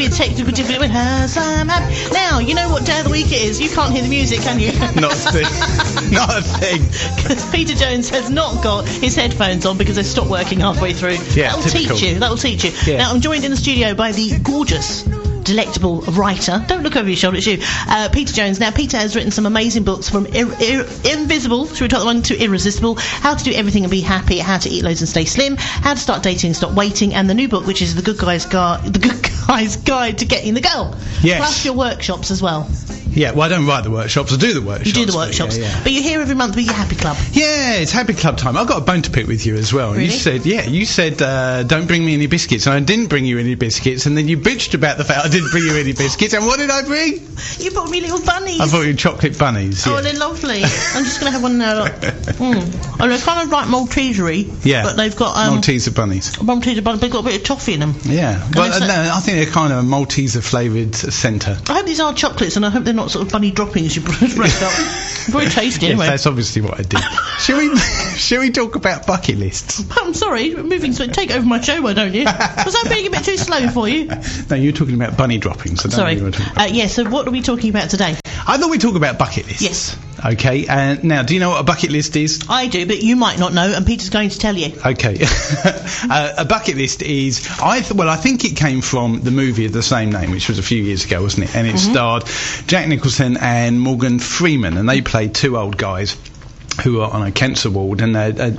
be a technical difficulty with her. So I'm happy. Now, you know what day of the week it is. You can't hear the music, can you? Not a thing. Not a thing. Because Peter Jones has not got his headphones on because they stopped working halfway through. Yeah, That'll teach you. Yeah. Now, I'm joined in the studio by the gorgeous, delectable writer. Don't look over your shoulder, it's you. Peter Jones. Now, Peter has written some amazing books from Invisible, should we talk the one, to Irresistible, How to Do Everything and Be Happy, How to Eat Loads and Stay Slim, How to Start Dating and Stop Waiting, and the new book, which is The Good Guy's Guide to Getting the Girl. Yes. Plus your workshops as well. Yeah, well, I don't write the workshops, I do the workshops. You do the workshops. But you're here every month with your Happy Club. Yeah, it's Happy Club time. I've got a bone to pick with you as well. Really? You said don't bring me any biscuits, and I didn't bring you any biscuits, and then you bitched about the fact I didn't bring you any biscuits, and what did I bring? You brought me little bunnies. I brought you chocolate bunnies. Oh, yeah. they're lovely. I'm just going to have one now. And they're kind of like Maltesery. Yeah. But they've got... Malteser bunnies. Malteser bunnies, they've got a bit of toffee in them. Yeah. Well, no, I think they're kind of a Malteser flavoured centre. I hope these are chocolates, and I hope they're not sort of bunny droppings you break up. Very tasty, anyway. Yes, that's obviously what I did. Shall we talk about bucket lists? I'm sorry, moving to take over my show, why don't you? Was I being a bit too slow for you? No, you're talking about bunny droppings. Sorry. So what are we talking about today? I thought we'd talk about bucket lists. Yes. Okay, now, do you know what a bucket list is? I do, but you might not know, and Peter's going to tell you. Okay. A bucket list is... I think it came from the movie of the same name, which was a few years ago, wasn't it? And it starred Jack Nicholson and Morgan Freeman, and they played two old guys who are on a cancer ward, and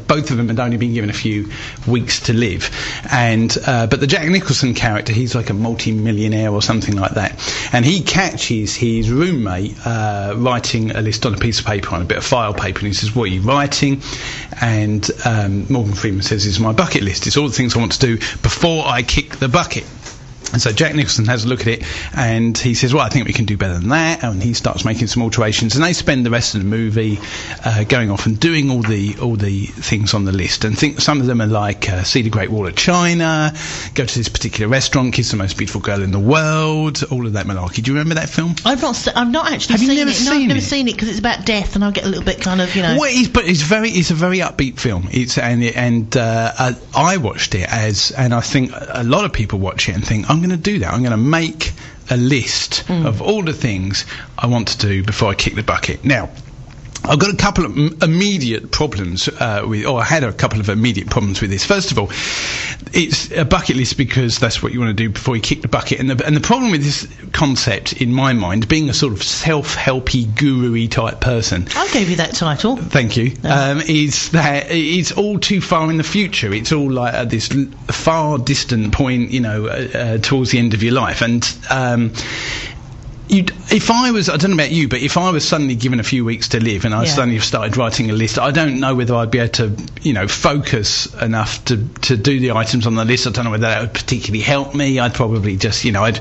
both of them had only been given a few weeks to live. And but the Jack Nicholson character, he's like a multi-millionaire or something like that, and he catches his roommate writing a list on a piece of paper, on a bit of file paper, and he says, "What are you writing?" And Morgan Freeman says, "It's my bucket list. It's all the things I want to do before I kick the bucket." And so Jack Nicholson has a look at it, and he says, "Well, I think we can do better than that." And he starts making some alterations, and they spend the rest of the movie going off and doing all the things on the list. And some of them are like see the Great Wall of China, go to this particular restaurant, kiss the most beautiful girl in the world, all of that malarkey. Do you remember that film? I've not actually seen it. Have you never seen it? No, I've never seen it because it's about death, and I'll get a little bit kind of, you know. Well, it's a very upbeat film. I watched it and I think a lot of people watch it and think, I'm going to do that. I'm going to make a list of all the things I want to do before I kick the bucket. Now, I've got a couple of immediate problems I had a couple of immediate problems with this. First of all, it's a bucket list because that's what you want to do before you kick the bucket. And the problem with this concept, in my mind, being a sort of self-helpy, guru-y type person... I gave you that title. Thank you. Is that it's all too far in the future. It's all like at this far distant point, towards the end of your life. And... if I don't know about you, but if I was suddenly given a few weeks to live and I suddenly started writing a list, I don't know whether I'd be able to, focus enough to do the items on the list. I don't know whether that would particularly help me. I'd probably just, I'd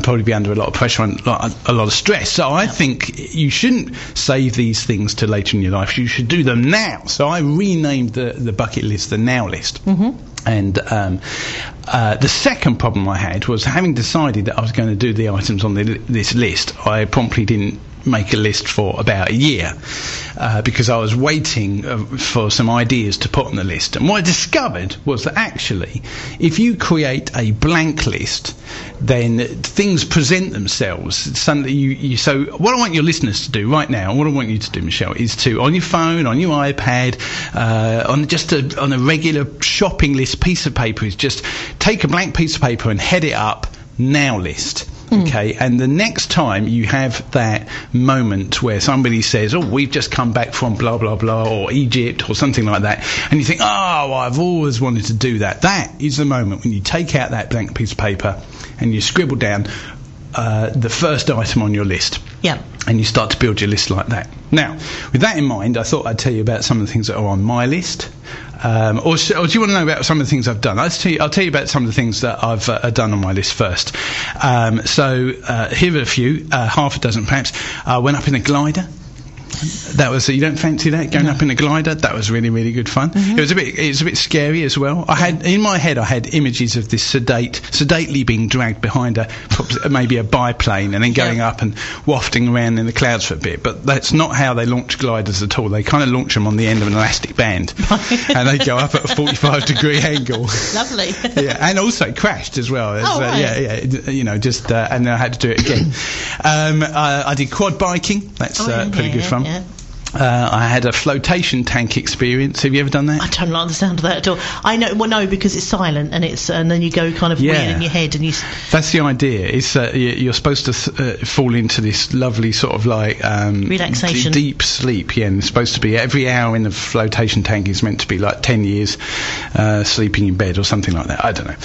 probably be under a lot of pressure and a lot of stress. So I think you shouldn't save these things till later in your life. You should do them now. So I renamed the bucket list the Now List. Mm-hmm. And the second problem I had was, having decided that I was going to do the items on this list, I promptly didn't make a list for about a year because I was waiting for some ideas to put on the list. And what I discovered was that actually, if you create a blank list, then things present themselves. Suddenly so what I want your listeners to do right now, what I want you to do, Michelle, is to, on your phone, on your iPad, on a regular shopping list piece of paper, is just take a blank piece of paper and head it up Now List. Okay, and the next time you have that moment where somebody says, "Oh, we've just come back from blah blah blah," or Egypt or something like that, and you think, "Oh, I've always wanted to do that," that is the moment when you take out that blank piece of paper and you scribble down the first item on your list. Yeah. And you start to build your list like that. Now, with that in mind, I thought I'd tell you about some of the things that are on my list. Or do you want to know about some of the things I've done? I'll tell you about some of the things that I've done on my list first. So here are a few, half a dozen perhaps. I went up in a glider. That was, you don't fancy that, going up in a glider? That was really, really good fun. It was a bit scary as well. In my head I had images of this sedately being dragged behind maybe a biplane and then going up and wafting around in the clouds for a bit, but that's not how they launch gliders at all. They kind of launch them on the end of an elastic band and they go up at a 45-degree angle. Lovely. Yeah, and also crashed as well. Right. You know, just and then I had to do it again. I did quad biking. That's pretty good fun. Yeah. I had a flotation tank experience. Have you ever done that? I don't like the sound of that at all. I know, well, no, because it's silent and then you go kind of weird in your head and you. That's the idea. It's you're supposed to fall into this lovely sort of like relaxation, deep sleep. Yeah, and it's supposed to be every hour in the flotation tank is meant to be like 10 years sleeping in bed or something like that. I don't know.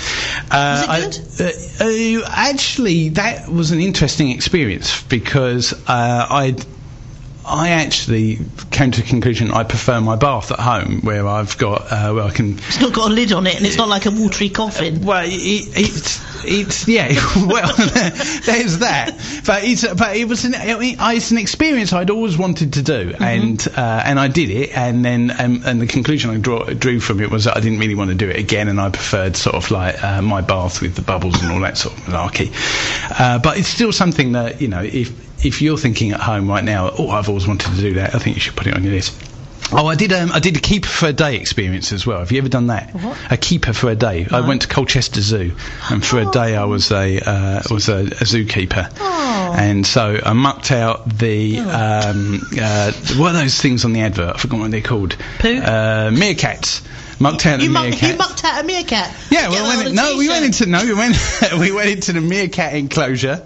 Was it good? Actually, that was an interesting experience because I actually came to the conclusion I prefer my bath at home, where I've got where I can. It's not got a lid on it, and it's not like a watery coffin. Well, it's yeah. Well, there's that. But it was it's an experience I'd always wanted to do, and I did it, and then and the conclusion I drew from it was that I didn't really want to do it again, and I preferred sort of like my bath with the bubbles and all that sort of malarkey. But it's still something that, you know, if you're thinking at home right now, I've always wanted to do that, I think you should put it on your list. Oh, I did a keeper for a day experience as well. Have you ever done that? What? A keeper for a day. No. I went to Colchester Zoo, and for a day I was a zookeeper. Oh. And so I mucked out the what are those things on the advert? I forgot what they're called. Poo? Meerkats. Mucked out a meerkat. You mucked out a meerkat? Yeah, we went into the meerkat enclosure,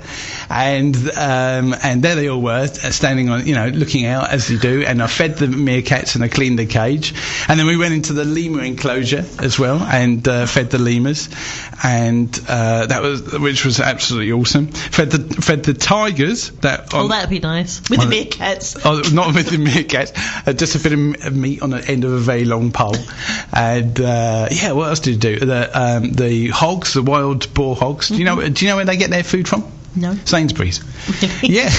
and there they all were, standing on, you know, looking out as you do. And I fed the meerkats and I cleaned the cage, and then we went into the lemur enclosure as well and fed the lemurs, and which was absolutely awesome. Fed the tigers. That'd be nice with the meerkats. Oh, not with the meerkats. Just a bit of meat on the end of a very long pole. And what else did you do? The hogs, the wild boar hogs. Do you know where they get their food from? No. Sainsbury's. Yeah.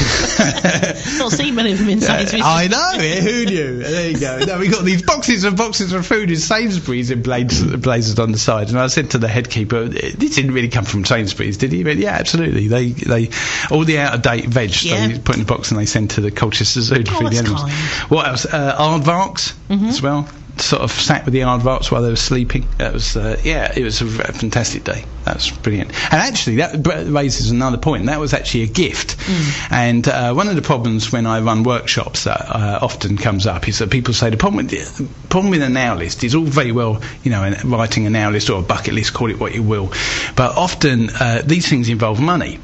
Not seen many of them in Sainsbury's. I know it. Who knew? There you go. No, we got these boxes of food in Sainsbury's blazes on the side, and I said to the head keeper, "This didn't really come from Sainsbury's, did he?" But yeah, absolutely. They all the out of date veg they put in the box and they send to the Colchester Zoo to feed the animals. Kind. What else? Aardvarks as well. Sort of sat with the aardvarks while they were sleeping. That was it was a fantastic day. That was brilliant. And actually that raises another point. That was actually a gift. And one of the problems when I run workshops that often comes up is that people say the problem with a now list is all very well, you know, writing a now list or a bucket list, call it what you will, but often these things involve money.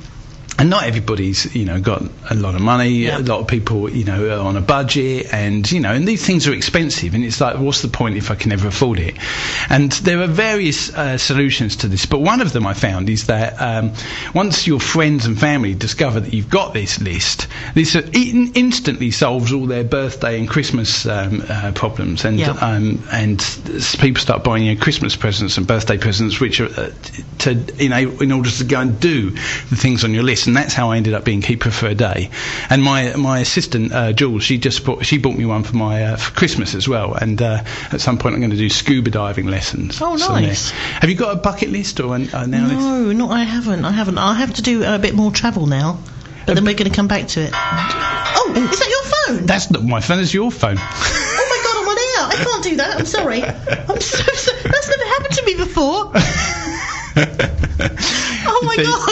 And not everybody's, you know, got a lot of money. Yeah. A lot of people, you know, are on a budget, and you know, and these things are expensive. And it's like, what's the point if I can never afford it? And there are various solutions to this, but one of them I found is that once your friends and family discover that you've got this list, this instantly solves all their birthday and Christmas problems. And and people start buying you Christmas presents and birthday presents, which are in order to go and do the things on your list. And that's how I ended up being keeper for a day. And my assistant Jules, she bought me one for for Christmas as well. And at some point I'm going to do scuba diving lessons. Oh, nice. Have you got a bucket list or a now list? No, I haven't. I have to do a bit more travel now. But then we're going to come back to it. Oh, is that your phone? That's not my phone. It's your phone. Oh my God, I'm on air. I can't do that. I'm sorry. I'm so that's never happened to me before. Oh my God!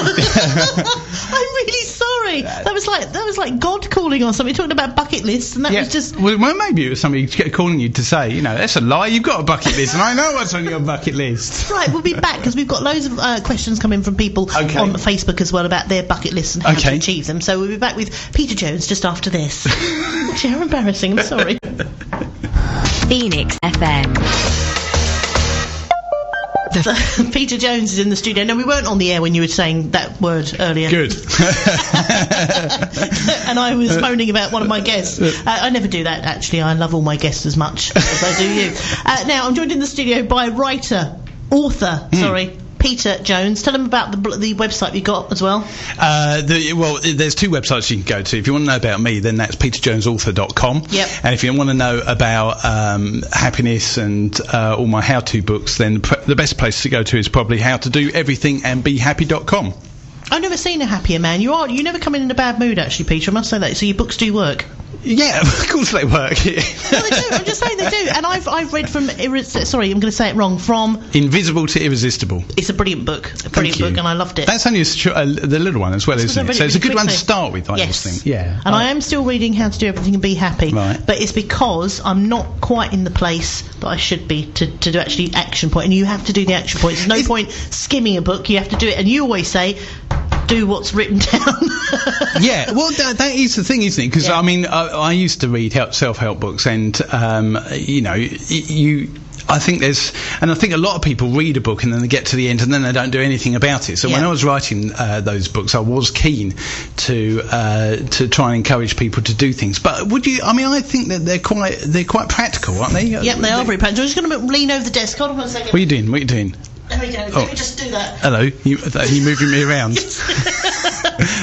I'm really sorry. That was like God calling on somebody, talking about bucket lists, and that was just. Well, maybe it was somebody calling you to say, you know, that's a lie. You've got a bucket list, and I know what's on your bucket list. Right, we'll be back because we've got loads of questions coming from people on Facebook as well about their bucket lists and how to achieve them. So we'll be back with Peter Jones just after this. Actually, how embarrassing! I'm sorry. Phoenix FM. Peter Jones is in the studio. No, we weren't on the air when you were saying that word earlier. Good. And I was moaning about one of my guests. I never do that, actually. I love all my guests as much as I do you. Now, I'm joined in the studio by author, Peter Jones. Tell them about the website you got as well. There's two websites you can go to. If you want to know about me, then that's peterjonesauthor.com. Yep. And if you want to know about happiness and all my how-to books, then the best place to go to is probably howtodoeverythingandbehappy.com. I've never seen a happier man. You never come in a bad mood, actually, Peter. I must say that. So your books do work. Yeah, of course they work. No, they do. I'm just saying they do. And I've read from sorry, I'm going to say it wrong. From Invisible to Irresistible. It's a brilliant book. And I loved it. That's only the little one as well, isn't it? So it's a good one to start with, I yes. think. Yeah. And I am still reading How to Do Everything and Be Happy. Right. But it's because I'm not quite in the place that I should be to do actually action point. And you have to do the action points. There's no point skimming a book. You have to do it. And you always say, do what's written down. Yeah, well, that is the thing, isn't it? Because I mean, I used to read self-help books, and I think a lot of people read a book and then they get to the end and then they don't do anything about it. So when I was writing those books, I was keen to try and encourage people to do things. But would you? I mean, I think that they're quite practical, aren't they? Yep, they are very practical. I'm just going to lean over the desk. Hold on 1 second. What are you doing? There we go. Let me just do that. Hello. Are you moving me around? I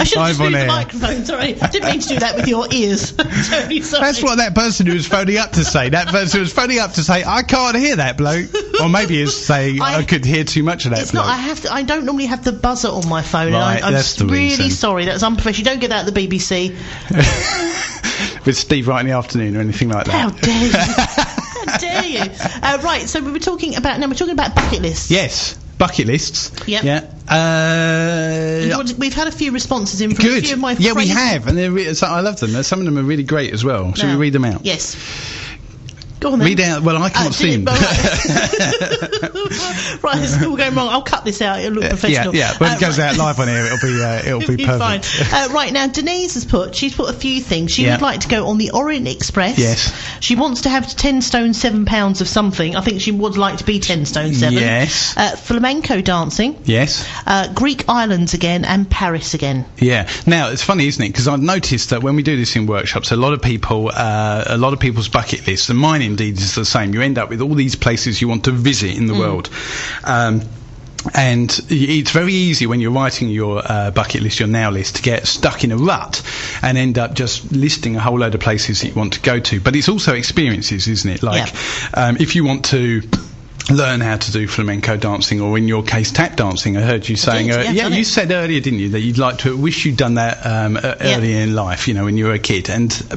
should have just moved the microphone. Sorry. I didn't mean to do that with your ears. Sorry. That's what that person who was phoning up to say. That person was phoning up to say, I can't hear that bloke. Or maybe he's saying, I could hear too much of that it's bloke. Not. I don't normally have the buzzer on my phone. Right, and that's I'm the really reason. sorry. That's unprofessional. You don't get that at the BBC. With Steve right in the afternoon or anything like that. How dare you? How dare you? Right, so we're talking about bucket lists. Yes. Bucket lists. Yep. Yeah. We've had a few responses in from a few of my friends. Yeah, we have, and I love them. Some of them are really great as well. Shall we read them out? Yes. Go on then. Read out. Well, I can't see them. Right, it's all going wrong. I'll cut this out. It'll look professional. Yeah. When it goes out live on air, it'll be perfect. Fine. Right now, Denise she's put a few things. She would like to go on the Orient Express. Yes. She wants to have 10 stone 7 pounds of something. I think she would like to be 10 stone 7. Yes. Flamenco dancing. Yes. Greek islands again and Paris again. Yeah. Now it's funny, isn't it? Because I've noticed that when we do this in workshops, a lot of people's bucket lists, and mine indeed is the same. You end up with all these places you want to visit in the world. And it's very easy when you're writing your bucket list, your now list, to get stuck in a rut and end up just listing a whole load of places that you want to go to. But it's also experiences, isn't it? Like, if you want to learn how to do flamenco dancing, or in your case tap dancing. I heard you saying you said earlier, didn't you, that you'd like to wish you'd done that earlier in life, when you were a kid.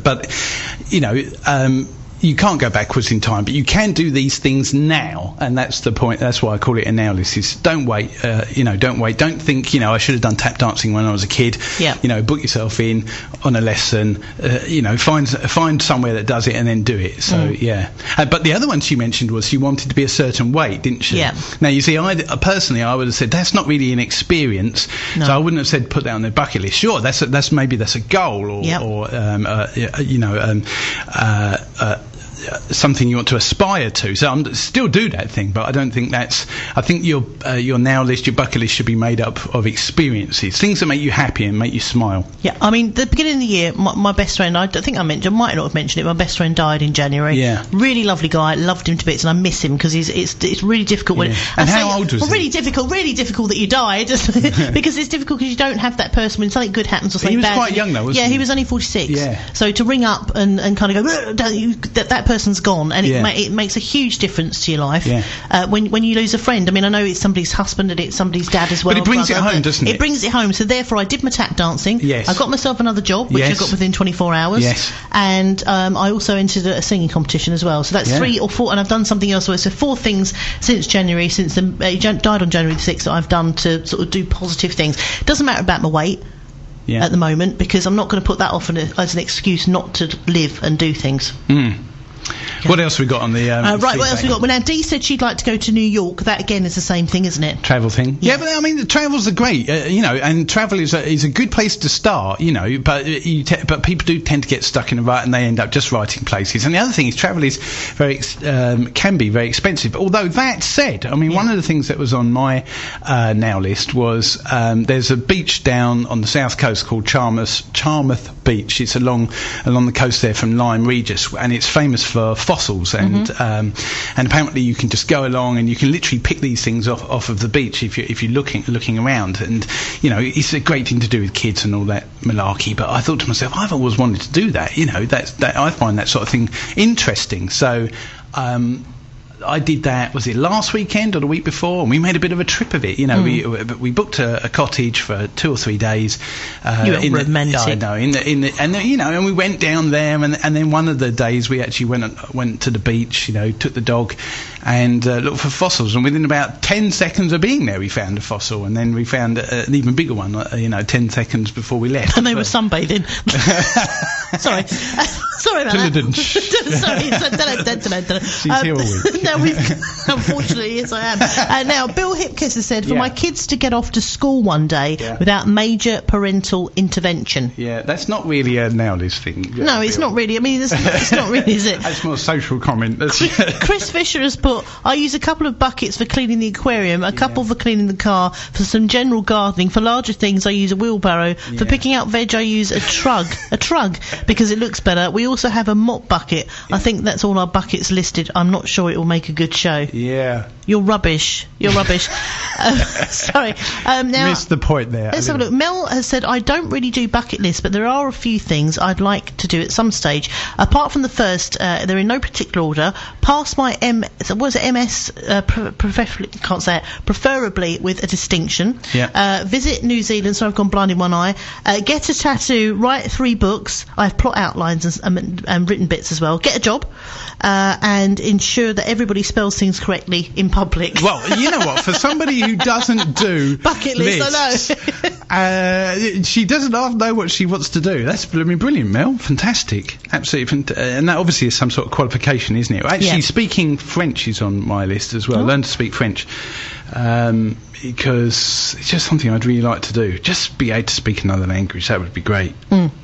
But you can't go backwards in time, but you can do these things now, and that's the point. That's why I call it a now list. Is don't wait. Don't wait. Don't think. I should have done tap dancing when I was a kid. Yeah. Book yourself in on a lesson. Find somewhere that does it and then do it. So but the other one she mentioned was she wanted to be a certain weight, didn't she? Yeah. Now you see, I personally would have said that's not really an experience. No. So I wouldn't have said put that on their bucket list. Sure, that's a goal or something you want to aspire to. So I'm still do that thing, but I don't think that's. I think your now list, your bucket list, should be made up of experiences, things that make you happy and make you smile. Yeah, I mean, the beginning of the year, my best friend, I don't think I might not have mentioned it. My best friend died in January. Yeah, really lovely guy, loved him to bits, and I miss him because it's really difficult. When and how old was he? Really difficult that you died because it's difficult because you don't have that person when something good happens or something bad. He was quite young though, wasn't he? Yeah, he was only 46. Yeah. So to ring up and kind of go, that person's gone, and it makes a huge difference to your life. Yeah. When you lose a friend. I mean, I know it's somebody's husband and it's somebody's dad as well. But it brings it home, doesn't it? It brings it home. So therefore, I did my tap dancing. Yes. I got myself another job, which I got within 24 hours. Yes. And I also entered a singing competition as well. So that's 3 or 4, and I've done something else. So 4 things since January, since he died on January the 6th, that I've done to sort of do positive things. Doesn't matter about my weight. Yeah. At the moment, because I'm not going to put that off as an excuse not to live and do things. What else have we got on the right, what else have we got? Well, now Dee said she'd like to go to New York. That again is the same thing, isn't it? Travel thing. Yeah, but I mean, the travels are great, and travel is a good place to start, but people do tend to get stuck in a rut and they end up just writing places. And the other thing is, travel is can be very expensive. Although that said, I mean, one of the things that was on my now list was there's a beach down on the south coast called Charmouth beach. It's along the coast there from Lyme Regis, and it's famous for fossils. And apparently you can just go along and you can literally pick these things off of the beach if you're looking around. And it's a great thing to do with kids and all that malarkey. But I thought to myself, I've always wanted to do that. That I find that sort of thing interesting. So I did that, was it last weekend or the week before, and we made a bit of a trip of it. We booked a cottage for 2 or 3 days. You were romantic. I know, and we went down there, and then one of the days we actually went to the beach, took the dog and looked for fossils, and within about 10 seconds of being there we found a fossil, and then we found an even bigger one 10 seconds before we left. And they were sunbathing. Sorry about that. Sorry. She's here all week. Now unfortunately, yes I am. Now Bill Hipkiss has said, for my kids to get off to school one day without major parental intervention. Yeah, that's not really a nowadays thing. No, it's not really. I mean, it's not really, is it? That's more a social comment. Chris Fisher has put, I use a couple of buckets for cleaning the aquarium, a couple for cleaning the car, for some general gardening. For larger things I use a wheelbarrow. For picking out veg I use a trug because it looks better. We also have a mop bucket. I think that's all our buckets listed. I'm not sure it will make a good show. Yeah. You're rubbish. Sorry. Now, missed the point there. Let's have a look. Mel has said, I don't really do bucket lists, but there are a few things I'd like to do at some stage. Apart from the first, they're in no particular order. Pass my MS, preferably with a distinction. Yeah. Visit New Zealand, so I've gone blind in one eye. Get a tattoo, write 3 books. I have plot outlines and written bits as well. Get a job. And ensure that everybody spells things correctly in public. Well, you know what? For somebody who doesn't do bucket lists, I know. She doesn't half know what she wants to do. That's brilliant, Mel. Fantastic. Absolutely. And that obviously is some sort of qualification, isn't it? Actually, speaking French is on my list as well. Learn to speak French. Because it's just something I'd really like to do. Just be able to speak another language. That would be great.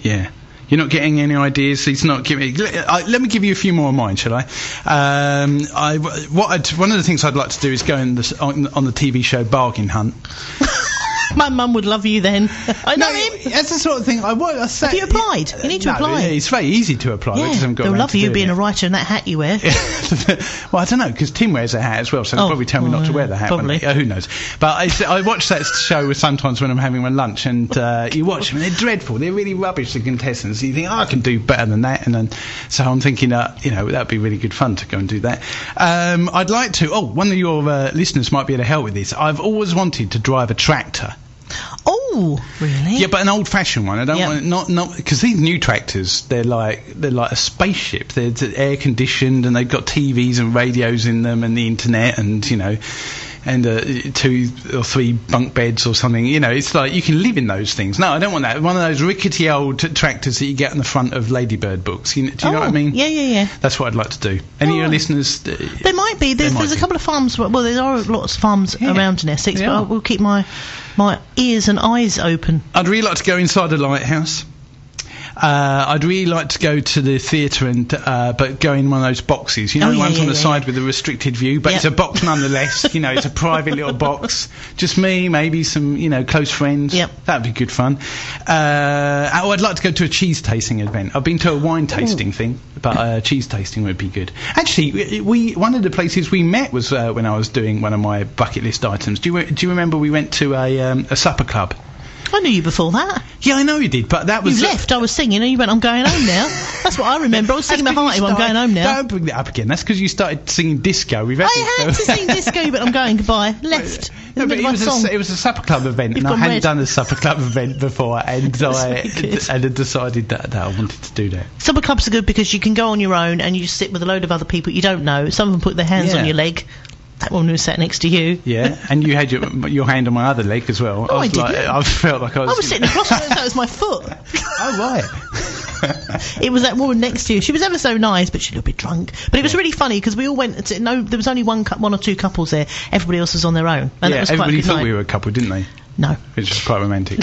Yeah. You're not getting any ideas. He's not giving. Let me give you a few more of mine, shall I? One of the things I'd like to do is go on the TV show Bargain Hunt. My mum would love you then. I know him. That's the sort of thing I say. Have you applied? You need to apply. It's very easy to apply. Yeah, they'll love you being a writer in that hat you wear. Well, I don't know, because Tim wears a hat as well, so they'll probably tell me not to wear the hat. Probably. Who knows? But I watch that show sometimes when I'm having my lunch, and you watch them, and they're dreadful. They're really rubbish, the contestants. You think, I can do better than that. And then, so I'm thinking, that'd be really good fun to go and do that. I'd like to. Oh, one of your listeners might be able to help with this. I've always wanted to drive a tractor. Oh, really? Yeah, but an old-fashioned one. I don't want not because these new tractors, they're like a spaceship. They're air conditioned and they've got TVs and radios in them and the internet and 2 or 3 bunk beds or something. It's like you can live in those things. No, I don't want that. One of those rickety old tractors that you get on the front of Ladybird books. Do you know what I mean? Yeah. That's what I'd like to do. Any of your listeners? There might be. There's a couple of farms. Well, there are lots of farms around in Essex, but I will keep my ears and eyes open. I'd really like to go inside a lighthouse. I'd really like to go to the theatre and but go in one of those boxes, the ones on the side with a restricted view, but it's a box nonetheless. It's a private little box, just me, maybe some close friends. That'd be good fun. I'd like to go to a cheese tasting event. I've been to a wine tasting thing, but cheese tasting would be good. Actually, one of the places we met was when I was doing one of my bucket list items. Do you remember we went to a supper club? I knew you before that. Yeah, I know you did, but that was... You left, I was singing, and you went, I'm going home now. That's what I remember. I was singing my heart out, I'm going home now. Don't bring that up again. That's because you started singing disco. I had to sing disco, but I'm going, goodbye. Left. No, but it was a supper club event, and I hadn't done a supper club event before, and I had decided that I wanted to do that. Supper clubs are good because you can go on your own, and you just sit with a load of other people you don't know. Some of them put their hands on your leg. That one was sat next to you. Yeah, and you had your hand on my other leg as well. No, I didn't. I felt like I was sitting across from it, that was my foot. Oh, right. It was that woman next to you. She was ever so nice, but she's a little bit drunk. But it was really funny because we all went to, there was only one or two couples there. Everybody else was on their own. And that was everybody quite a good thought night. we were a couple, didn't they? No. Which was quite romantic.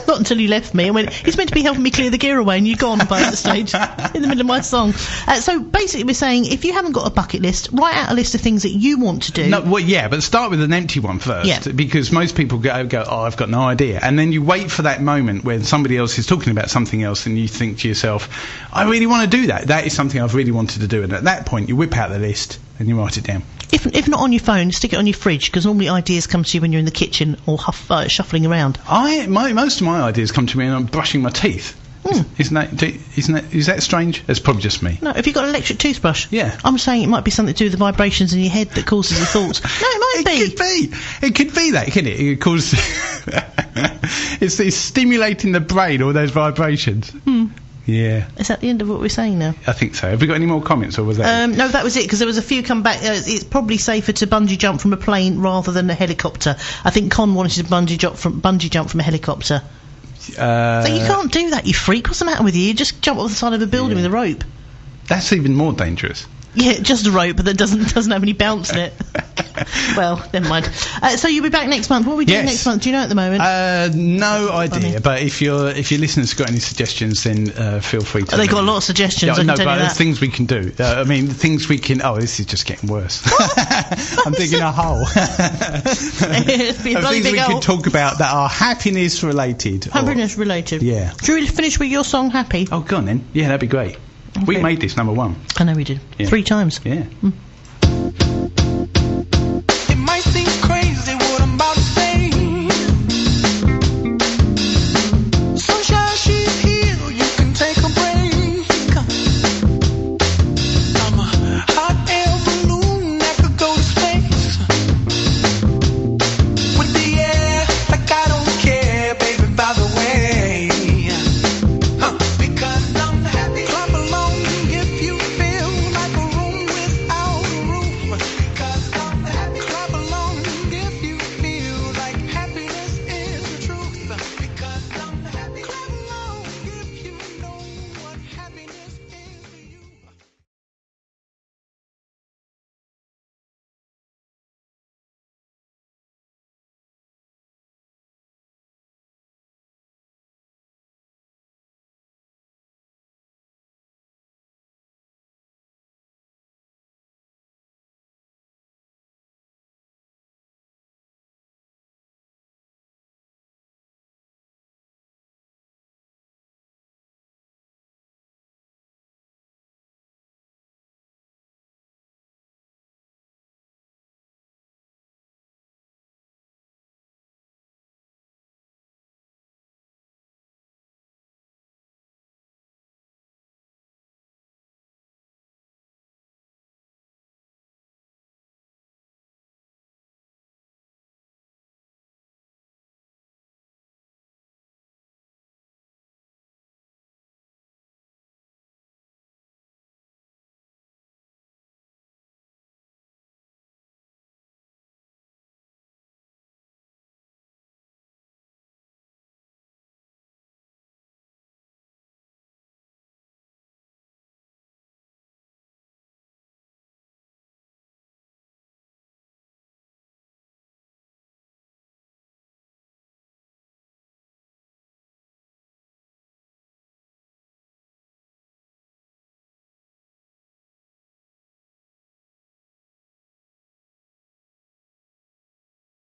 Not until you left me and went, he's meant to be helping me clear the gear away, and you're gone by that stage in the middle of my song. So basically we're saying, if you haven't got a bucket list, write out a list of things that you want to do. No, well, yeah, but start with an empty one first, because most people go, oh, I've got no idea. And then you wait for that moment when somebody else is talking about something else, and you think to yourself, I really want to do that. That is something I've really wanted to do. And at that point, you whip out the list and you write it down. If not on your phone, stick it on your fridge, because normally ideas come to you when you're in the kitchen or shuffling around. Most of my ideas come to me when I'm brushing my teeth. Is that strange? It's probably just me. No, have you got an electric toothbrush? Yeah. I'm saying it might be something to do with the vibrations in your head that causes your thoughts. No, it might be. It could be that, couldn't it? It causes... it's stimulating the brain, all those vibrations. Yeah. Is that the end of what we're saying now? I think so. Have we got any more comments, or was that No, that was it, because there was a few come back. It's probably safer to bungee jump from a plane rather than a helicopter. I think Con wanted to bungee jump from a helicopter. So you can't do that, you freak. What's the matter with you? You just jump off the side of a building with a rope. That's even more dangerous. Yeah, just a rope, but that doesn't have any bounce in it. Well, never mind. So you'll be back next month. What are we doing next month? Do you know at the moment? No idea. But if your listeners got any suggestions, then feel free to. They got a lot of suggestions. I can tell you that. There's things we can do. I mean, things we can. Oh, this is just getting worse. I'm digging a hole. Things we can talk about that are happiness related. Happiness related. Yeah. Should we finish with your song "Happy"? Oh, go on then. Yeah, that'd be great. Okay. We made this number one. I know we did. 3 times. Yeah.